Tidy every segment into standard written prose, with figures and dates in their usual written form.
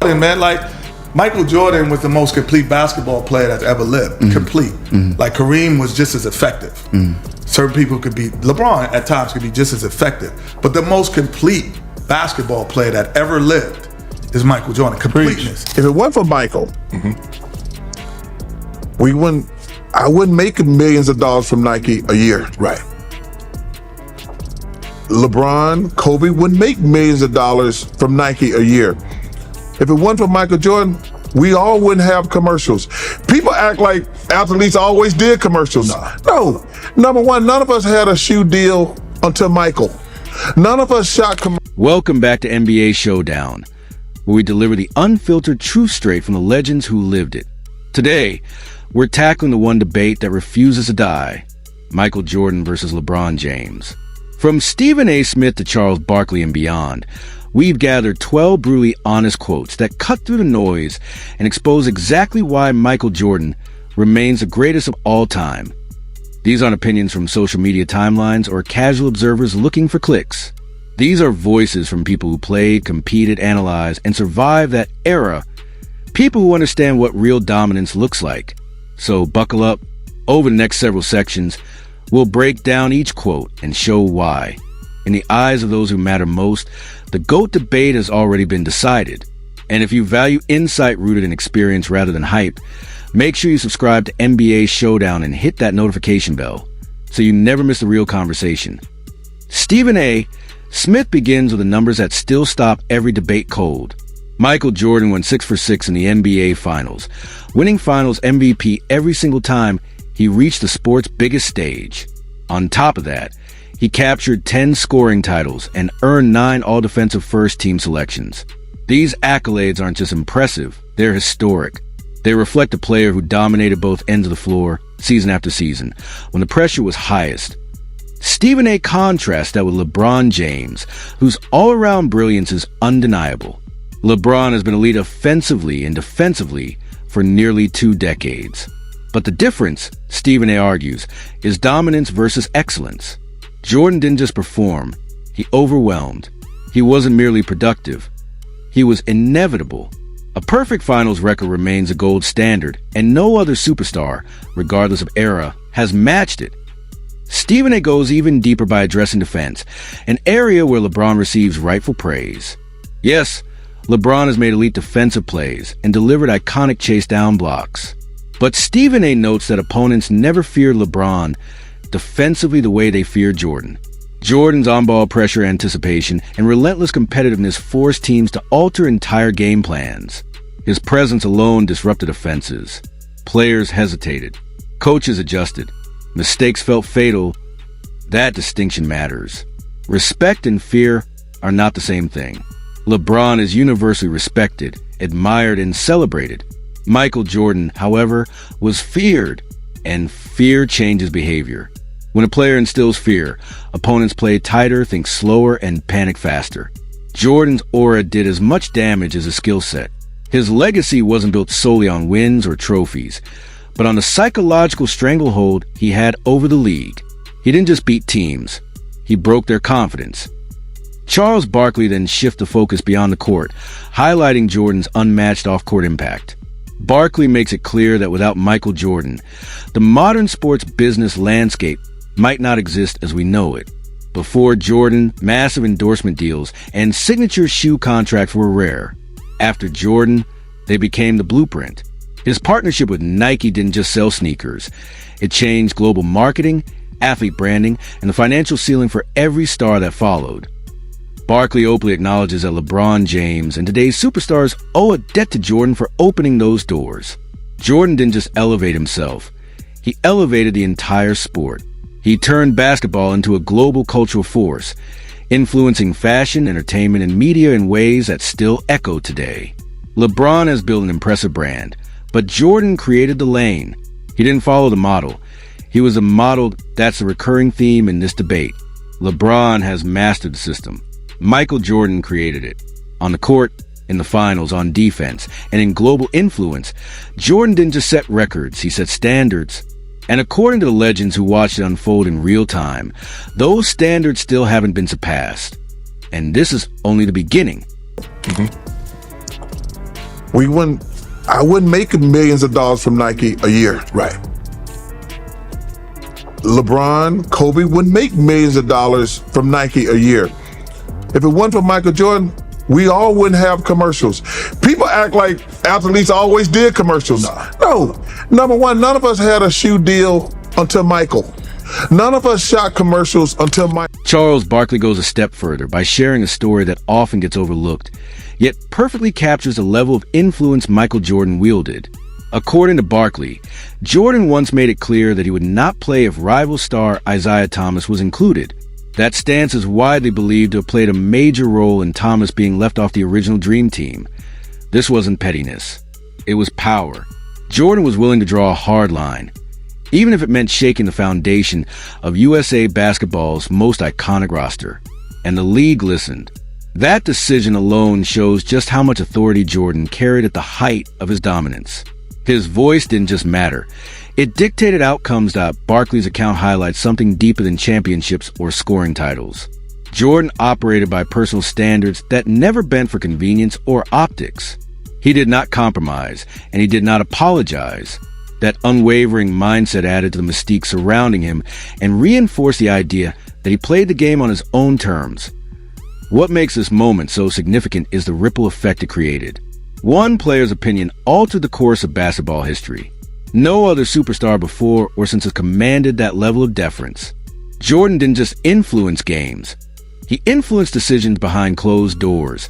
And man, like Michael Jordan was the most complete basketball player that's ever lived. Complete. Like Kareem was just as effective. Certain people could be, LeBron at times could be just as effective. But the most complete basketball player that ever lived is Michael Jordan. Completeness. If it wasn't for Michael, I wouldn't make millions of dollars from Nike a year. Right. LeBron, Kobe wouldn't make millions of dollars from Nike a year. If it wasn't for Michael Jordan, we all wouldn't have commercials. People act like athletes always did commercials. No. Number one, none of us had a shoe deal until Michael. None of us shot commercials. Welcome back to NBA Showdown, where we deliver the unfiltered truth straight from the legends who lived it. Today, we're tackling the one debate that refuses to die, Michael Jordan versus LeBron James. From Stephen A. Smith to Charles Barkley and beyond, we've gathered 12 brutally honest quotes that cut through the noise and expose exactly why Michael Jordan remains the greatest of all time. These aren't opinions from social media timelines or casual observers looking for clicks. These are voices from people who played, competed, analyzed, and survived that era. People who understand what real dominance looks like. So buckle up. Over the next several sections, we'll break down each quote and show why. In the eyes of those who matter most, the GOAT debate has already been decided. And if you value insight rooted in experience rather than hype, make sure you subscribe to NBA Showdown and hit that notification bell so you never miss the real conversation. Stephen A. Smith begins with the numbers that still stop every debate cold. Michael Jordan went 6 for 6 in the NBA Finals, winning Finals MVP every single time he reached the sport's biggest stage. On top of that, he captured 10 scoring titles and earned 9 all-defensive first-team selections. These accolades aren't just impressive, they're historic. They reflect a player who dominated both ends of the floor, season after season, when the pressure was highest. Stephen A. contrasts that with LeBron James, whose all-around brilliance is undeniable. LeBron has been elite offensively and defensively for nearly 2 decades. But the difference, Stephen A. argues, is dominance versus excellence. Jordan didn't just perform, he overwhelmed. He wasn't merely productive, he was inevitable. A perfect finals record remains a gold standard, and no other superstar, regardless of era, has matched it. Stephen A. goes even deeper by addressing defense, an area where LeBron receives rightful praise. Yes, LeBron has made elite defensive plays and delivered iconic chase-down blocks. But Stephen A. notes that opponents never feared LeBron defensively the way they feared Jordan. Jordan's on-ball pressure, anticipation, and relentless competitiveness forced teams to alter entire game plans. His presence alone disrupted offenses. Players hesitated. Coaches adjusted. Mistakes felt fatal. That distinction matters. Respect and fear are not the same thing. LeBron is universally respected, admired, and celebrated. Michael Jordan, however, was feared, and fear changes behavior. When a player instills fear, opponents play tighter, think slower, and panic faster. Jordan's aura did as much damage as his skill set. His legacy wasn't built solely on wins or trophies, but on the psychological stranglehold he had over the league. He didn't just beat teams, he broke their confidence. Charles Barkley then shifted the focus beyond the court, highlighting Jordan's unmatched off-court impact. Barkley makes it clear that without Michael Jordan, the modern sports business landscape might not exist as we know it. Before Jordan, massive endorsement deals and signature shoe contracts were rare. After Jordan, they became the blueprint. His partnership with Nike didn't just sell sneakers. It changed global marketing, athlete branding, and the financial ceiling for every star that followed. Barkley openly acknowledges that LeBron James and today's superstars owe a debt to Jordan for opening those doors. Jordan didn't just elevate himself. He elevated the entire sport. He turned basketball into a global cultural force, influencing fashion, entertainment, and media in ways that still echo today. LeBron has built an impressive brand, but Jordan created the lane. He didn't follow the model. He was a model. That's a recurring theme in this debate. LeBron has mastered the system. Michael Jordan created it. On the court, in the finals, on defense, and in global influence, Jordan didn't just set records, he set standards. And according to the legends who watched it unfold in real time, those standards still haven't been surpassed. And this is only the beginning. I wouldn't make millions of dollars from Nike a year. Right. LeBron, Kobe wouldn't make millions of dollars from Nike a year. If it wasn't for Michael Jordan, we all wouldn't have commercials. People act like athletes always did commercials. No. Number one, none of us had a shoe deal until Michael. None of us shot commercials until Michael. Charles Barkley goes a step further by sharing a story that often gets overlooked, yet perfectly captures the level of influence Michael Jordan wielded. According to Barkley, Jordan once made it clear that he would not play if rival star Isaiah Thomas was included. That stance is widely believed to have played a major role in Thomas being left off the original Dream Team. This wasn't pettiness. It was power. Jordan was willing to draw a hard line, even if it meant shaking the foundation of USA Basketball's most iconic roster. And the league listened. That decision alone shows just how much authority Jordan carried at the height of his dominance. His voice didn't just matter. It dictated outcomes. Barkley's account highlights something deeper than championships or scoring titles. Jordan operated by personal standards that never bent for convenience or optics. He did not compromise, and he did not apologize. That unwavering mindset added to the mystique surrounding him and reinforced the idea that he played the game on his own terms. What makes this moment so significant is the ripple effect it created. One player's opinion altered the course of basketball history. No other superstar before or since has commanded that level of deference. Jordan didn't just influence games. He influenced decisions behind closed doors,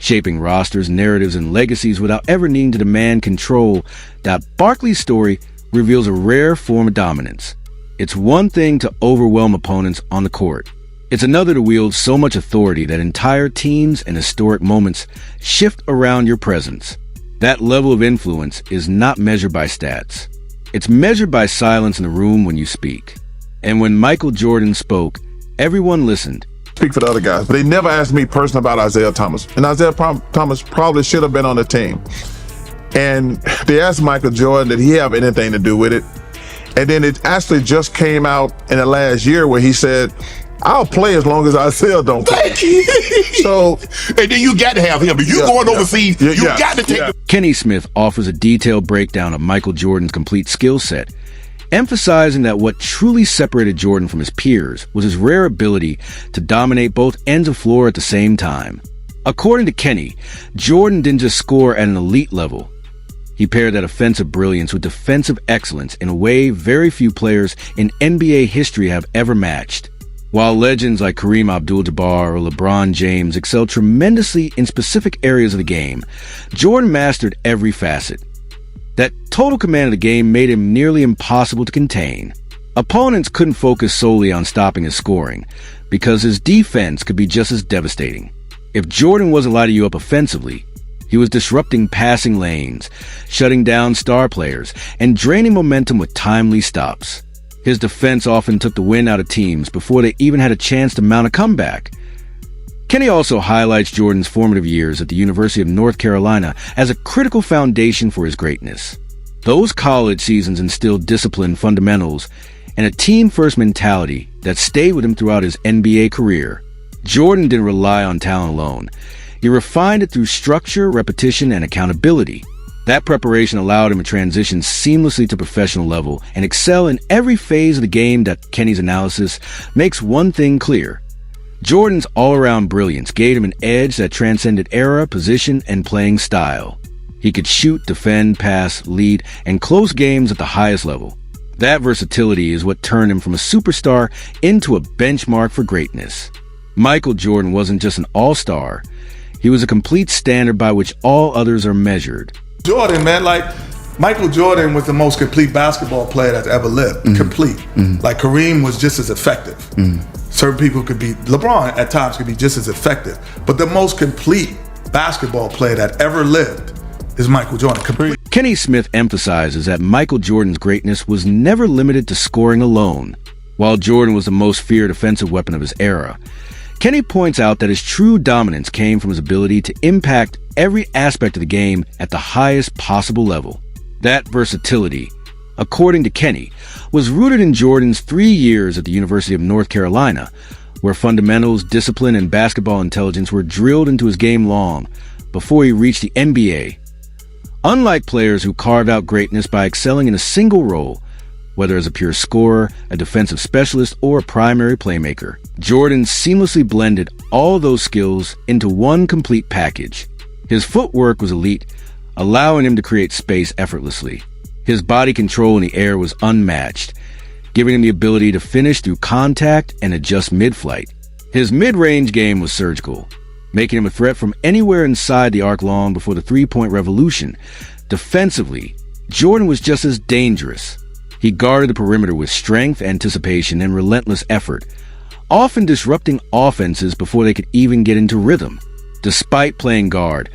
shaping rosters, narratives, and legacies without ever needing to demand control. Barkley's story reveals a rare form of dominance. It's one thing to overwhelm opponents on the court. It's another to wield so much authority that entire teams and historic moments shift around your presence. That level of influence is not measured by stats. It's measured by silence in the room when you speak. And when Michael Jordan spoke, everyone listened. Speak for the other guys, but they never asked me personally about Isaiah Thomas. And Isaiah Thomas probably should have been on the team. And they asked Michael Jordan, did he have anything to do with it? And then it actually just came out in the last year where he said, I'll play as long as Isaiah don't play. So, and then you got to have him. If you're going overseas, you got to take Kenny Smith offers a detailed breakdown of Michael Jordan's complete skill set, emphasizing that what truly separated Jordan from his peers was his rare ability to dominate both ends of floor at the same time. According to Kenny, Jordan didn't just score at an elite level. He paired that offensive brilliance with defensive excellence in a way very few players in NBA history have ever matched. While legends like Kareem Abdul-Jabbar or LeBron James excelled tremendously in specific areas of the game, Jordan mastered every facet. That total command of the game made him nearly impossible to contain. Opponents couldn't focus solely on stopping his scoring, because his defense could be just as devastating. If Jordan wasn't lighting you up offensively, he was disrupting passing lanes, shutting down star players, and draining momentum with timely stops. His defense often took the wind out of teams before they even had a chance to mount a comeback. Kenny also highlights Jordan's formative years at the University of North Carolina as a critical foundation for his greatness. Those college seasons instilled discipline, fundamentals, and a team-first mentality that stayed with him throughout his NBA career. Jordan didn't rely on talent alone. He refined it through structure, repetition, and accountability. That preparation allowed him to transition seamlessly to professional level and excel in every phase of the game. That Kenny's analysis makes one thing clear. Jordan's all-around brilliance gave him an edge that transcended era, position, and playing style. He could shoot, defend, pass, lead, and close games at the highest level. That versatility is what turned him from a superstar into a benchmark for greatness. Michael Jordan wasn't just an all-star. He was a complete standard by which all others are measured. Jordan, man, like Michael Jordan was the most complete basketball player that's ever lived. Complete. Like Kareem was just as effective. Certain people could be, LeBron at times could be just as effective. But the most complete basketball player that ever lived is Michael Jordan. Complete. Kenny Smith emphasizes that Michael Jordan's greatness was never limited to scoring alone. While Jordan was the most feared offensive weapon of his era, Kenny points out that his true dominance came from his ability to impact every aspect of the game at the highest possible level. That versatility, according to Kenny, was rooted in Jordan's 3 years at the University of North Carolina, where fundamentals, discipline, and basketball intelligence were drilled into his game long before he reached the NBA. Unlike players who carve out greatness by excelling in a single role, whether as a pure scorer, a defensive specialist, or a primary playmaker, Jordan seamlessly blended all those skills into one complete package. His footwork was elite, allowing him to create space effortlessly. His body control in the air was unmatched, giving him the ability to finish through contact and adjust mid-flight. His mid-range game was surgical, making him a threat from anywhere inside the arc long before the three-point revolution. Defensively, Jordan was just as dangerous. He guarded the perimeter with strength, anticipation, and relentless effort, often disrupting offenses before they could even get into rhythm. Despite playing guard,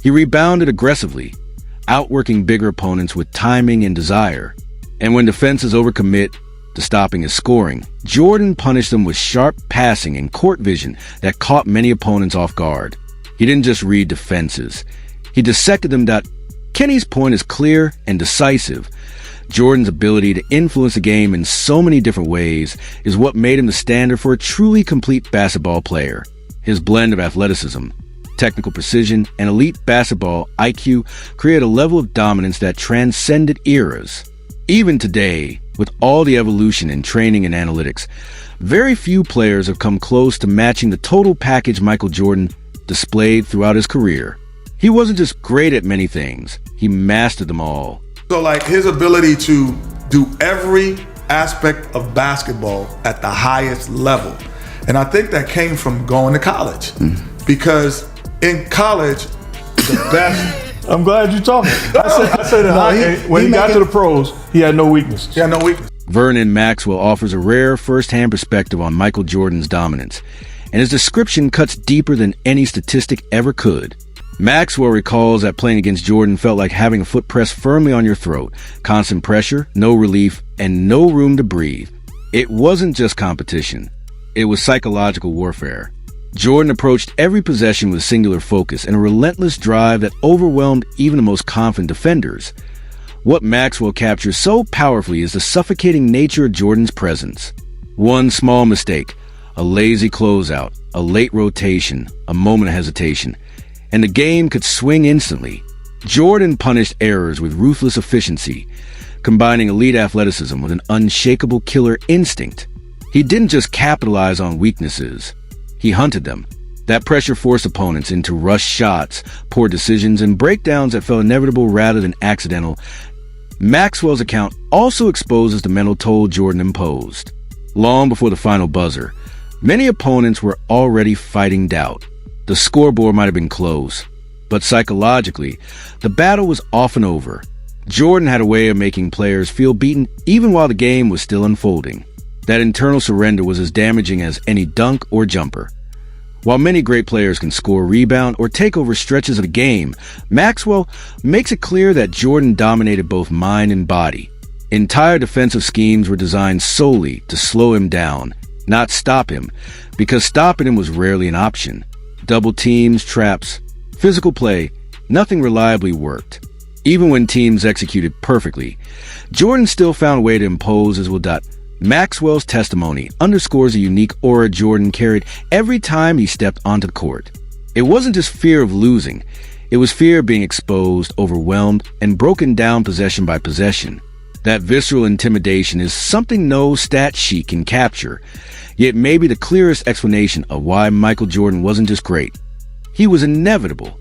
he rebounded aggressively, outworking bigger opponents with timing and desire. And when defenses overcommit to stopping his scoring, Jordan punished them with sharp passing and court vision that caught many opponents off guard. He didn't just read defenses. He dissected them. Kenny's point is clear and decisive. Jordan's ability to influence the game in so many different ways is what made him the standard for a truly complete basketball player. His blend of athleticism, technical precision, and elite basketball IQ created a level of dominance that transcended eras. Even today, with all the evolution in training and analytics, very few players have come close to matching the total package Michael Jordan displayed throughout his career. He wasn't just great at many things, he mastered them all. So like his ability to do every aspect of basketball at the highest level. And I think that came from going to college. Because in college, the best... I'm glad you're talking. I said that when he got to the pros, he had no weakness. He had no weakness. Vernon Maxwell offers a rare first-hand perspective on Michael Jordan's dominance, and his description cuts deeper than any statistic ever could. Maxwell recalls that playing against Jordan felt like having a foot pressed firmly on your throat, constant pressure, no relief, and no room to breathe. It wasn't just competition. It was psychological warfare. Jordan approached every possession with singular focus and a relentless drive that overwhelmed even the most confident defenders. What Maxwell captures so powerfully is the suffocating nature of Jordan's presence. One small mistake, a lazy closeout, a late rotation, a moment of hesitation, and the game could swing instantly. Jordan punished errors with ruthless efficiency, combining elite athleticism with an unshakable killer instinct. He didn't just capitalize on weaknesses. He hunted them. That pressure forced opponents into rush shots, poor decisions, and breakdowns that felt inevitable rather than accidental. Maxwell's account also exposes the mental toll Jordan imposed. Long before the final buzzer, many opponents were already fighting doubt. The scoreboard might have been close, but psychologically, the battle was often over. Jordan had a way of making players feel beaten even while the game was still unfolding. That internal surrender was as damaging as any dunk or jumper. While many great players can score, rebound, or take over stretches of the game, Maxwell makes it clear that Jordan dominated both mind and body. Entire defensive schemes were designed solely to slow him down, not stop him, because stopping him was rarely an option. Double teams, traps, physical play, nothing reliably worked. Even when teams executed perfectly, Jordan still found a way to impose his will. Maxwell's testimony underscores a unique aura Jordan carried every time he stepped onto the court. It wasn't just fear of losing, it was fear of being exposed, overwhelmed, and broken down possession by possession. That visceral intimidation is something no stat sheet can capture, yet may be the clearest explanation of why Michael Jordan wasn't just great. He was inevitable.